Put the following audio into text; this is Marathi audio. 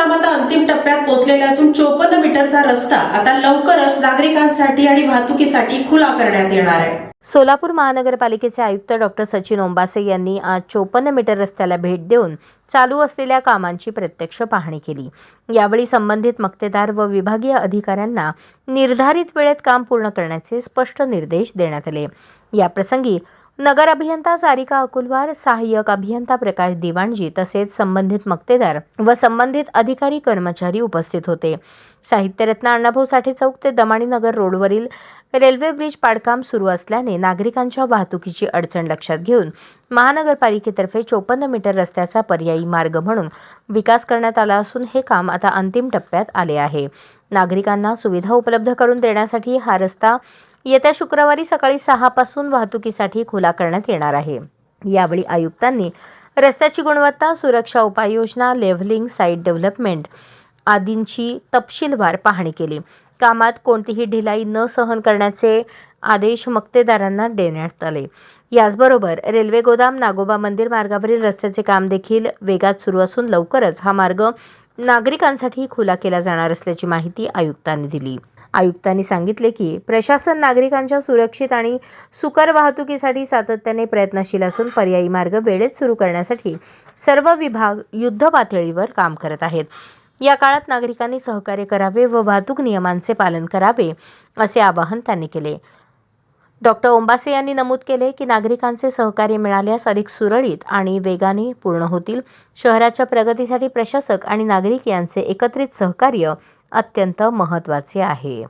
काम आता अंतिम टप्प्यात पोहोचलेले असून 54 मीटरचा रस्ता आता लवकरच नागरिकांसाठी आणि वाहतुकीसाठी खुला करण्यात येणार आहे। सोलापूर महानगरपालिकेचे आयुक्त डॉक्टर सचिन ओंबासे यांनी आज 54 मीटर रस्त्याला भेट देऊन चालू असलेल्या कामांची प्रत्यक्ष पाहणी केली। यावेळी संबंधित मक्तेदार व विभागीय अधिकाऱ्यांना निर्धारित वेळेत काम पूर्ण करण्याचे स्पष्ट निर्देश देण्यात आले। या प्रसंगी नगर अभियंता सारिका अकुलवार, सहाय्यक अभियंता प्रकाश दिवाणजी तसेच संबंधित मक्तेदार व संबंधित अधिकारी कर्मचारी उपस्थित होते। साहित्यरत्न अण्णाभाऊ साठे चौक ते दमाणी नगर रोडवरील रेल्वे ब्रिज पाडकाम सुरू असल्याने नागरिकांच्या वाहतुकीची अडचण लक्षात घेऊन महानगरपालिकेतर्फे 54 मीटर रस्त्याचा पर्यायी मार्ग म्हणून विकास करण्यात आला असून हे काम आता अंतिम टप्प्यात आले आहे। नागरिकांना सुविधा उपलब्ध करून देण्यासाठी हा रस्ता येत्या शुक्रवारी सकाळी 6 पासून वाहतुकीसाठी खुला करण्यात येणार आहे। यावेळी आयुक्तांनी रस्त्याची गुणवत्ता, सुरक्षा उपाययोजना, लेव्हलिंग, साइट डेव्हलपमेंट आदींची तपशीलवार पाहणी केली। कामात कोणतीही ढिलाई न सहन करण्याचे आदेश मक्तेदारांना देण्यात आले। याचबरोबर रेल्वे गोदाम नागोबा मंदिर मार्गावरील रस्त्याचे काम देखील वेगात सुरू असून लवकरच हा मार्ग नागरिकांसाठी खुला केला जाणार असल्याची माहिती आयुक्तांनी दिली। आयुक्तांनी सांगितले की प्रशासन नागरिकांच्या सुरक्षित आणि सुकर वाहतुकीसाठी सातत्याने प्रयत्नशील असून पर्यायी मार्ग वेळेत सुरू करण्यासाठी सर्व विभाग युद्ध पातळीवर काम करत आहेत। या काळात नागरिकांनी सहकार्य करावे व वाहतूक नियमांचे पालन करावे असे आवाहन त्यांनी केले। डॉक्टर ओंबासे यांनी नमूद केले की नागरिकांचे सहकार्य मिळाल्यास अधिक सुरळीत आणि वेगाने पूर्ण होतील। शहराच्या प्रगतीसाठी प्रशासक आणि नागरिक यांचे एकत्रित सहकार्य अत्यंत महत्त्वाचे आहे।